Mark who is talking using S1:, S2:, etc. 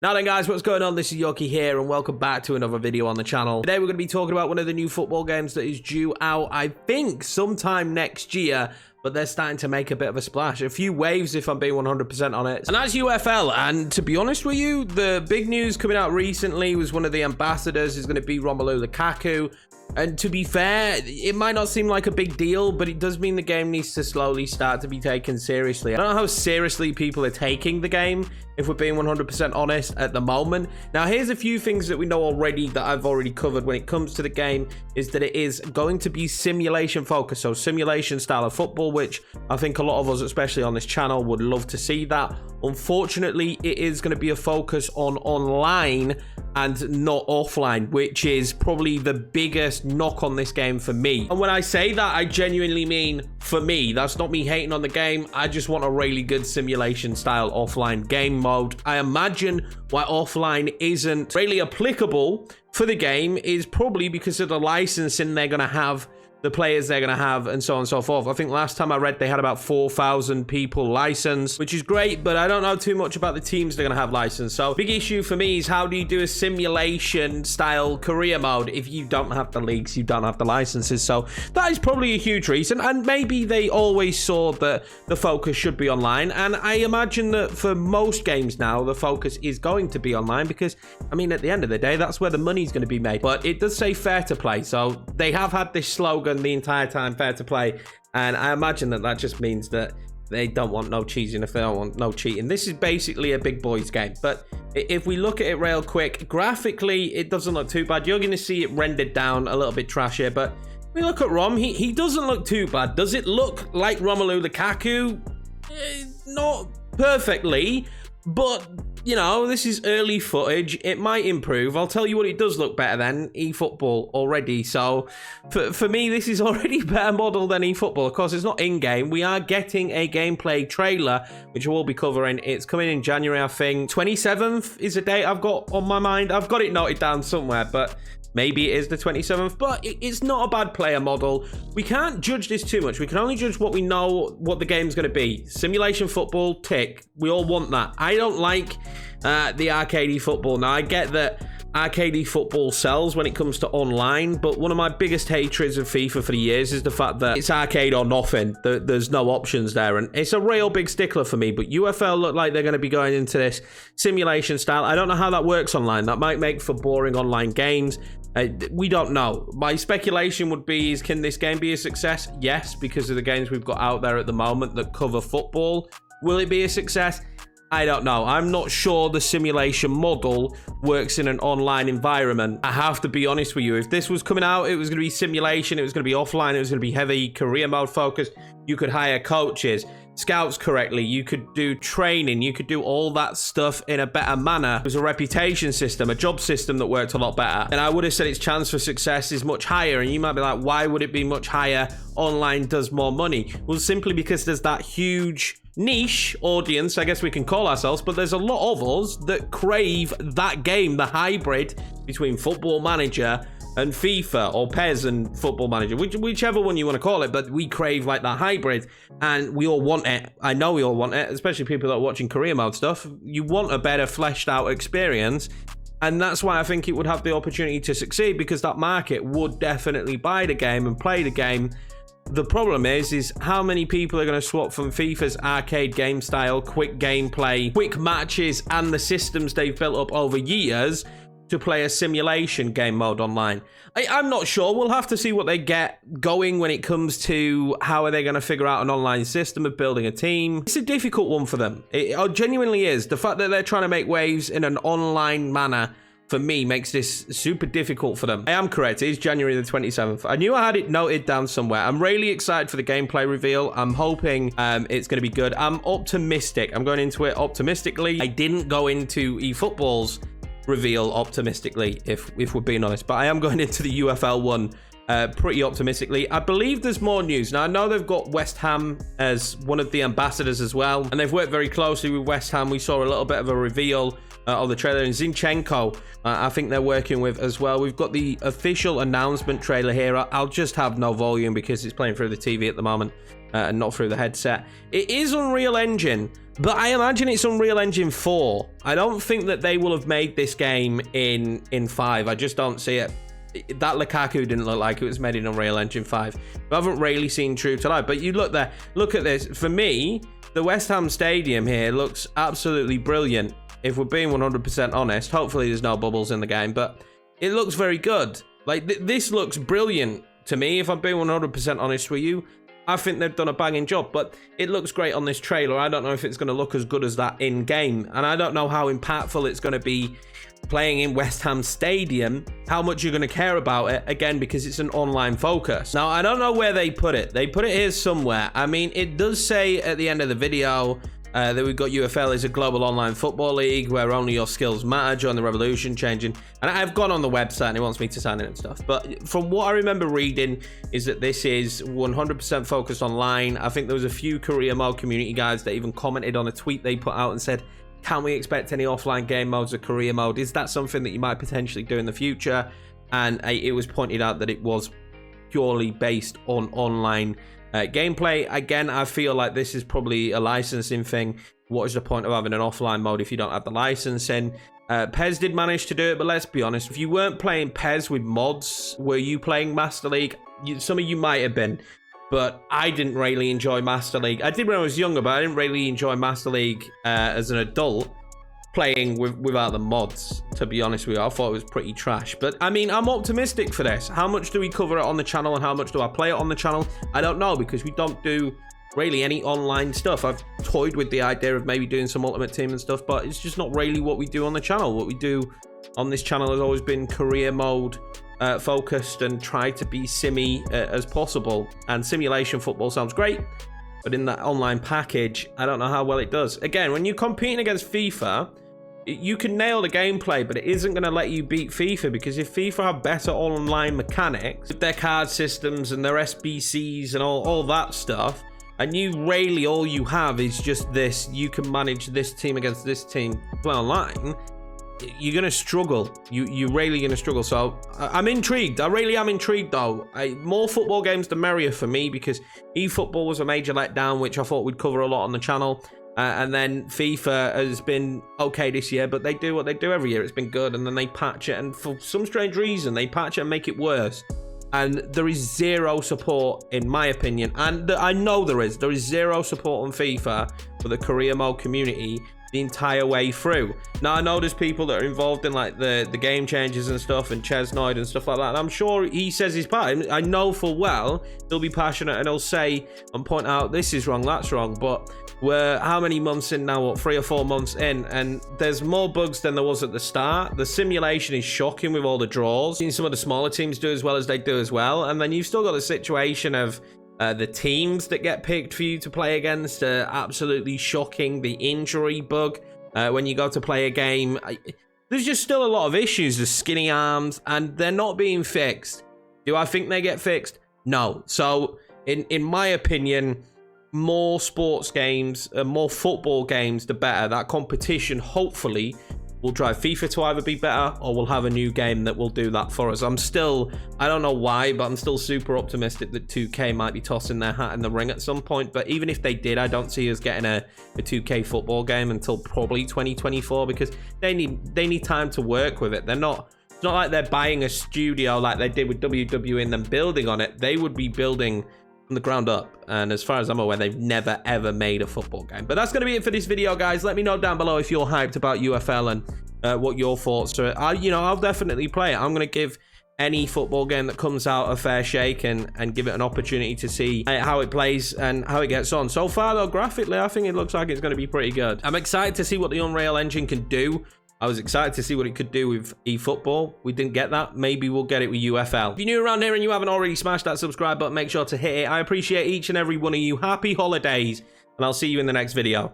S1: Now then guys, what's going on? This is Yorkie here and welcome back to another video on the channel. Today we're going to be talking about one of the new football games that is due out, I think, sometime next year. But they're starting to make a bit of a splash. A few waves, if I'm being 100% on it. And that's UFL. And to be honest with you, the big news coming out recently was one of the ambassadors is going to be Romelu Lukaku. And to be fair, it might not seem like a big deal, but it does mean the game needs to slowly start to be taken seriously. I don't know how seriously people are taking the game, if we're being 100% honest at the moment. Now, here's a few things that we know already that I've already covered when it comes to the game, is that it is going to be simulation focused, so simulation style of football, which I think a lot of us, especially on this channel, would love to see that. Unfortunately, it is going to be a focus on online and not offline, which is probably the biggest knock on this game for me. And when I say that, I genuinely mean for me. That's not me hating on the game. I just want a really good simulation style offline game mode. I imagine why offline isn't really applicable for the game is probably because of the licensing they're going to have, the players they're going to have, and so on and so forth. I think last time I read they had about 4,000 people licensed, which is great, but I don't know too much about the teams they're going to have licensed. So big issue for me is how do you do a simulation style career mode if you don't have the leagues, you don't have the licenses. So that is probably a huge reason, and maybe they always saw that the focus should be online, and I imagine that for most games now the focus is going to be online because, I mean, at the end of the day, that's where the money's going to be made. But it does say fair to play, so they have had this slogan the entire time, fair to play, and I imagine that that just means that they don't want no cheating if they don't want no cheating. This is basically a big boys game, but if we look at it real quick, graphically it doesn't look too bad. You're going to see it rendered down a little bit trashier, but we look at Rom, he doesn't look too bad. Does it look like Romelu Lukaku? Not perfectly, but you know, this is early footage. It might improve. I'll tell you what, it does look better than eFootball already. So for me, this is already a better model than eFootball. Of course, it's not in-game. We are getting a gameplay trailer, which we'll be covering. It's coming in January, I think. 27th is a date I've got on my mind. I've got it noted down somewhere, but maybe it is the 27th, but it's not a bad player model. We can't judge this too much. We can only judge what we know, what the game's going to be. Simulation football, tick. We all want that. I don't like the arcadey football. Now, I get that arcadey football sells when it comes to online, but one of my biggest hatreds of FIFA for the years is the fact that it's arcade or nothing. There's no options there, and it's a real big stickler for me. But UFL look like they're going to be going into this simulation style. I don't know how that works online. That might make for boring online games. We don't know. My speculation would be, is can this game be a success? Yes, because of the games we've got out there at the moment that cover football. Will it be a success? I don't know. I'm not sure the simulation model works in an online environment. I have to be honest with you. If this was coming out, it was going to be simulation, it was going to be offline, it was going to be heavy career mode focused. You could hire coaches, scouts correctly, you could do training, you could do all that stuff in a better manner. It was a reputation system, a job system that worked a lot better. And I would have said its chance for success is much higher. And you might be like, why would it be much higher? Online does more money. Well, simply because there's that huge niche audience, I guess we can call ourselves, but there's a lot of us that crave that game, the hybrid between Football Manager and FIFA, or PES and Football Manager, whichever one you want to call it, but we crave like that hybrid, and we all want it. I know we all want it, especially people that are watching career mode stuff. You want a better fleshed out experience, and that's why I think it would have the opportunity to succeed, because that market would definitely buy the game and play the game. The problem is how many people are going to swap from FIFA's arcade game style, quick gameplay, quick matches, and the systems they've built up over years to play a simulation game mode online. I'm not sure. We'll have to see what they get going when it comes to how are they going to figure out an online system of building a team. It's a difficult one for them. It genuinely is. The fact that they're trying to make waves in an online manner, for me, makes this super difficult for them. I am correct. It is January the 27th. I knew I had it noted down somewhere. I'm really excited for the gameplay reveal. I'm hoping it's going to be good. I'm optimistic. I'm going into it optimistically. I didn't go into eFootball's reveal optimistically, if we're being honest, but I am going into the UFL one pretty optimistically. I believe there's more news. Now, I know they've got West Ham as one of the ambassadors as well, and they've worked very closely with West Ham. We saw a little bit of a reveal of the trailer, and Zinchenko, I think they're working with as well. We've got the official announcement trailer here. I'll just have no volume because it's playing through the TV at the moment. and not through the headset. It is Unreal Engine, but I imagine it's Unreal Engine 4. I don't think that they will have made this game in 5. I just don't see it. That Lukaku didn't look like it was made in Unreal Engine 5. I haven't really seen true to life, but you look there, look at this. For me, the West Ham Stadium here looks absolutely brilliant. If we're being 100% honest, hopefully there's no bubbles in the game, but it looks very good. Like, this looks brilliant to me, if I'm being 100% honest with you. I think they've done a banging job, but it looks great on this trailer. I don't know if it's going to look as good as that in-game, and I don't know how impactful it's going to be playing in West Ham Stadium, how much you're going to care about it, again, because it's an online focus. Now, I don't know where they put it. They put it here somewhere. I mean, it does say at the end of the video that we've got UFL is a global online football league where only your skills matter. Join the revolution, changing. And I've gone on the website and it wants me to sign in and stuff. But from what I remember reading is that this is 100% focused online. I think there was a few career mode community guys that even commented on a tweet they put out and said, can we expect any offline game modes or career mode? Is that something that you might potentially do in the future? And it was pointed out that it was purely based on online gameplay. Again, I feel like this is probably a licensing thing. What is the point of having an offline mode if you don't have the licensing? PES did manage to do it, but let's be honest, if you weren't playing PES with mods, were you playing Master League? Some of you might have been, but I didn't really enjoy Master League. I did when I was younger, but I didn't really enjoy Master League as an adult playing without the mods, to be honest with you. I thought it was pretty trash, but I mean, I'm optimistic for this. How much do we cover it on the channel and how much do I play it on the channel? I don't know, because we don't do really any online stuff. I've toyed with the idea of maybe doing some Ultimate Team and stuff, but it's just not really what we do on the channel. What we do on this channel has always been career mode focused and try to be simmy as possible. And simulation football sounds great, but in that online package, I don't know how well it does. Again, when you're competing against FIFA, you can nail the gameplay, but it isn't going to let you beat FIFA, because if FIFA have better online mechanics with their card systems and their SBCs and all that stuff, and you really, all you have is just this, you can manage this team against this team play online, you're going to struggle. You're really going to struggle. So I'm intrigued. I really am intrigued, though. More football games, the merrier for me, because eFootball was a major letdown, which I thought we'd cover a lot on the channel. And then FIFA has been okay this year, but they do what they do every year. It's been good, and then they patch it, and for some strange reason, they patch it and make it worse. And there is zero support, in my opinion, and I know there is zero support on FIFA for the career mode community the entire way through. Now, I know there's people that are involved in like the game changes and stuff, and Chesnoid and stuff like that, and I'm sure he says his part. I know full well he'll be passionate and he'll say and point out this is wrong, that's wrong, but we're how many months in now? What, 3 or 4 months in, and there's more bugs than there was at the start. The simulation is shocking with all the draws. Seen some of the smaller teams do as well as they do as well, and then you've still got the situation of the teams that get picked for you to play against are absolutely shocking. The injury bug when you go to play a game, there's just still a lot of issues. The skinny arms, and they're not being fixed. Do I think they get fixed? No. So in my opinion, more sports games, more football games, the better. That competition hopefully will drive FIFA to either be better, or we'll have a new game that will do that for us. I don't know why, but I'm still super optimistic that 2K might be tossing their hat in the ring at some point. But even if they did, I don't see us getting a 2K football game until probably 2024, because they need time to work with it. It's not like they're buying a studio like they did with WWE and then building on it. They would be building from the ground up, and as far as I'm aware, they've never ever made a football game. But that's going to be it for this video, guys. Let me know down below if you're hyped about UFL and what your thoughts are. I'll definitely play it. I'm going to give any football game that comes out a fair shake and give it an opportunity to see how it plays and how it gets on. So far, though, graphically, I think it looks like it's going to be pretty good. I'm excited to see what the Unreal Engine can do. I was excited to see what it could do with eFootball. We didn't get that. Maybe we'll get it with UFL. If you're new around here and you haven't already smashed that subscribe button, make sure to hit it. I appreciate each and every one of you. Happy holidays, and I'll see you in the next video.